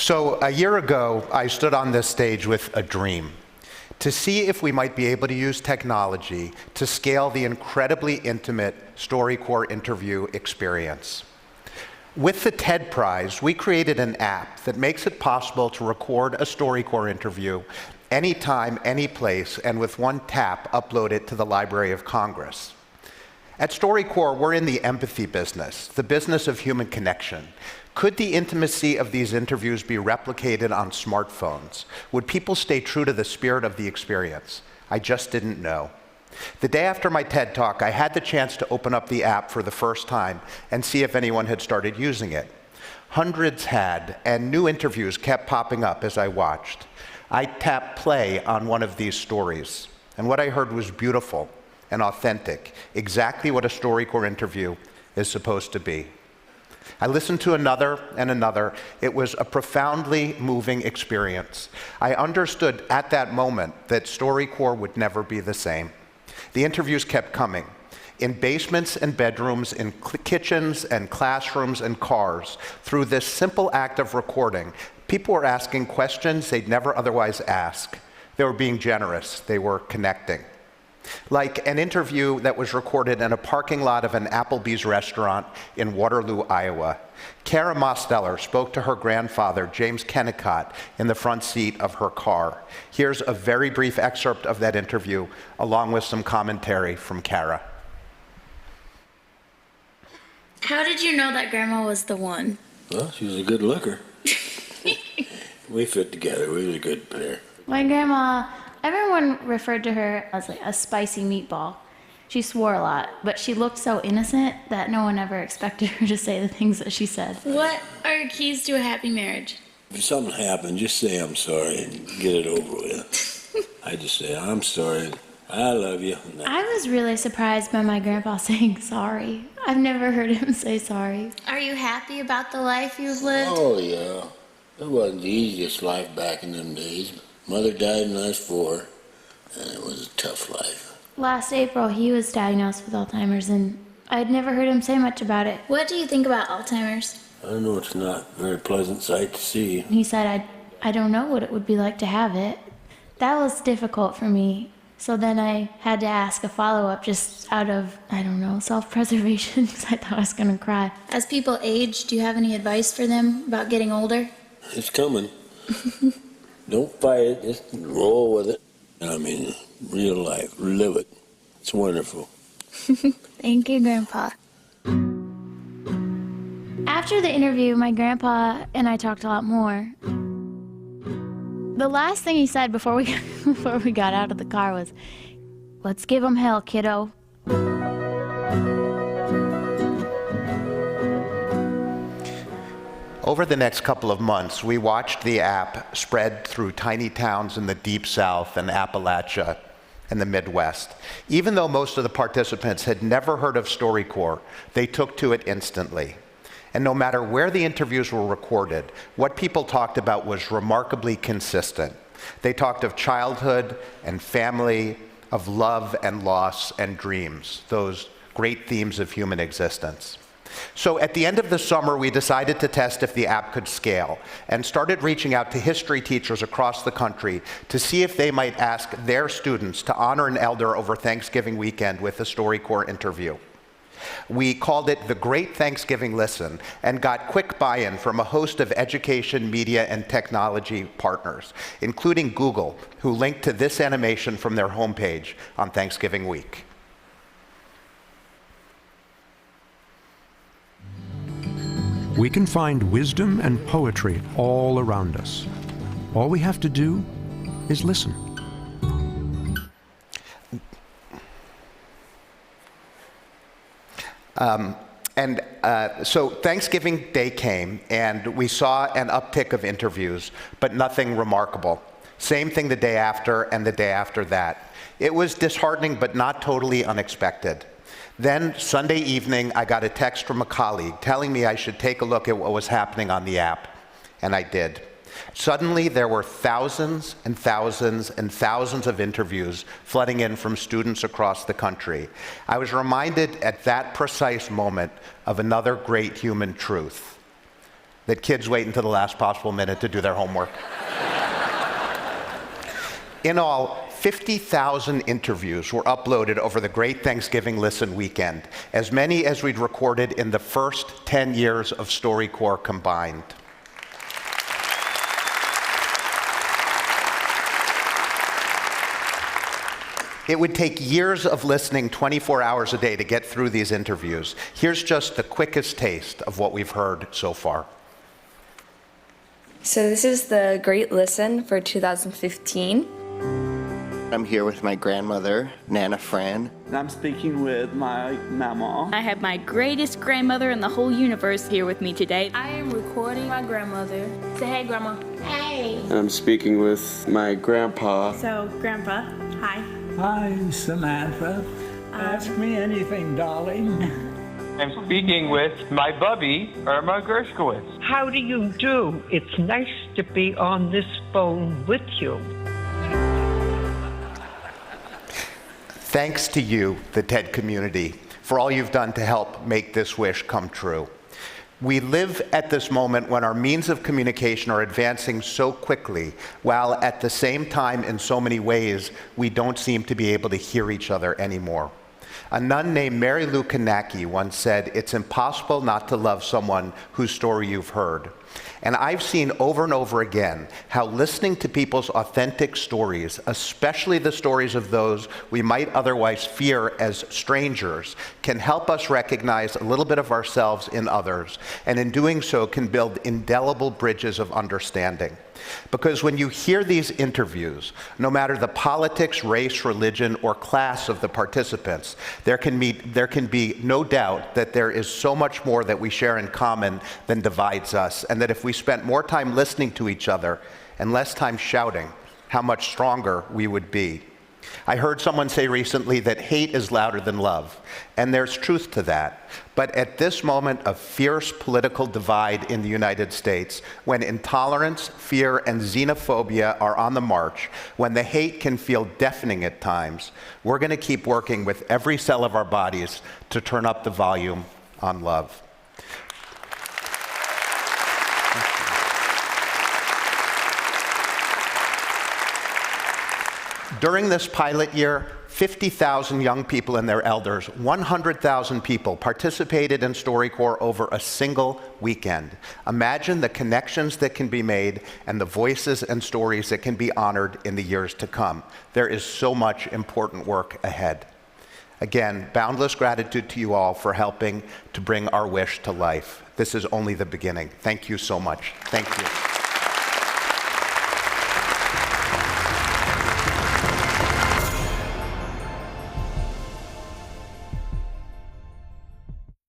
So a year ago, I stood on this stage with a dream to see if we might be able to use technology to scale the incredibly intimate StoryCorps interview experience. With the TED Prize, we created an app that makes it possible to record a StoryCorps interview anytime, any place, and with one tap, upload it to the Library of Congress. At StoryCorps, we're in the empathy business, the business of human connection. Could the intimacy of these interviews be replicated on smartphones? Would people stay true to the spirit of the experience? I just didn't know. The day after my TED Talk, I had the chance to open up the app for the first time and see if anyone had started using it. Hundreds had, and new interviews kept popping up as I watched. I tapped play on one of these stories, and what I heard was beautiful and authentic, exactly what a StoryCorps interview is supposed to be. I listened to another and another. It was a profoundly moving experience. I understood at that moment that StoryCorps would never be the same. The interviews kept coming. In basements and bedrooms, in kitchens and classrooms and cars, through this simple act of recording, people were asking questions they'd never otherwise ask. They were being generous. They were connecting. Like an interview that was recorded in a parking lot of an Applebee's restaurant in Waterloo, Iowa. Kara Mosteller spoke to her grandfather, James Kennicott, in the front seat of her car. Here's a very brief excerpt of that interview, along with some commentary from Kara. How did you know that Grandma was the one? Well, she was a good looker. We fit together. We were a good pair. My grandma, everyone referred to her as like a spicy meatball. She swore a lot, but she looked so innocent that no one ever expected her to say the things that she said. What are your keys to a happy marriage? If something happened, just say I'm sorry and get it over with. I just say, I'm sorry, I love you. I was really surprised by my grandpa saying sorry. I've never heard him say sorry. Are you happy about the life you've lived? Oh, yeah. It wasn't the easiest life back in them days. Mother died when I was 4, and it was a tough life. Last April, he was diagnosed with Alzheimer's, and I'd never heard him say much about it. What do you think about Alzheimer's? I know it's not a very pleasant sight to see. He said, I don't know what it would be like to have it. That was difficult for me. So then I had to ask a follow-up just out of, I don't know, self-preservation, because I thought I was going to cry. As people age, do you have any advice for them about getting older? It's coming. Don't fight it, just roll with it. I mean, real life, live it. It's wonderful. Thank you, Grandpa. After the interview, my grandpa and I talked a lot more. The last thing he said before we got out of the car was, "Let's give him hell, kiddo." Over the next couple of months, we watched the app spread through tiny towns in the Deep South and Appalachia and the Midwest. Even though most of the participants had never heard of StoryCorps, they took to it instantly. And no matter where the interviews were recorded, what people talked about was remarkably consistent. They talked of childhood and family, of love and loss and dreams, those great themes of human existence. So at the end of the summer, we decided to test if the app could scale and started reaching out to history teachers across the country to see if they might ask their students to honor an elder over Thanksgiving weekend with a StoryCorps interview. We called it the Great Thanksgiving Listen and got quick buy-in from a host of education, media, and technology partners, including Google, who linked to this animation from their homepage on Thanksgiving week. We can find wisdom and poetry all around us. All we have to do is listen. So Thanksgiving Day came, and we saw an uptick of interviews, but nothing remarkable. Same thing the day after and the day after that. It was disheartening, but not totally unexpected. Then Sunday evening, I got a text from a colleague telling me I should take a look at what was happening on the app, and I did. Suddenly, there were thousands and thousands and thousands of interviews flooding in from students across the country. I was reminded at that precise moment of another great human truth. that kids wait until the last possible minute to do their homework. In all, 50,000 interviews were uploaded over the Great Thanksgiving Listen weekend, as many as we'd recorded in the first 10 years of StoryCorps combined. It would take years of listening 24 hours a day to get through these interviews. Here's just the quickest taste of what we've heard so far. So this is the Great Listen for 2015. I'm here with my grandmother, Nana Fran. I'm speaking with my mama. I have my greatest grandmother in the whole universe here with me today. I am recording my grandmother. Say hey, Grandma. Hey. And I'm speaking with my grandpa. So, Grandpa, hi. Hi, Samantha. Ask me anything, darling. I'm speaking with my bubby, Irma Gershkowitz. How do you do? It's nice to be on this phone with you. Thanks to you, the TED community, for all you've done to help make this wish come true. We live at this moment when our means of communication are advancing so quickly, while at the same time, in so many ways, we don't seem to be able to hear each other anymore. A nun named Mary Lou Kanaki once said, "It's impossible not to love someone whose story you've heard." And I've seen over and over again how listening to people's authentic stories, especially the stories of those we might otherwise fear as strangers, can help us recognize a little bit of ourselves in others, and in doing so can build indelible bridges of understanding. Because when you hear these interviews, no matter the politics, race, religion, or class of the participants, there can be no doubt that there is so much more that we share in common than divides us, and that if we spent more time listening to each other and less time shouting, how much stronger we would be. I heard someone say recently that hate is louder than love, and there's truth to that. But at this moment of fierce political divide in the United States, when intolerance, fear, and xenophobia are on the march, when the hate can feel deafening at times, we're going to keep working with every cell of our bodies to turn up the volume on love. During this pilot year, 50,000 young people and their elders, 100,000 people participated in StoryCorps over a single weekend. Imagine the connections that can be made and the voices and stories that can be honored in the years to come. There is so much important work ahead. Again, boundless gratitude to you all for helping to bring our wish to life. This is only the beginning. Thank you so much. Thank you.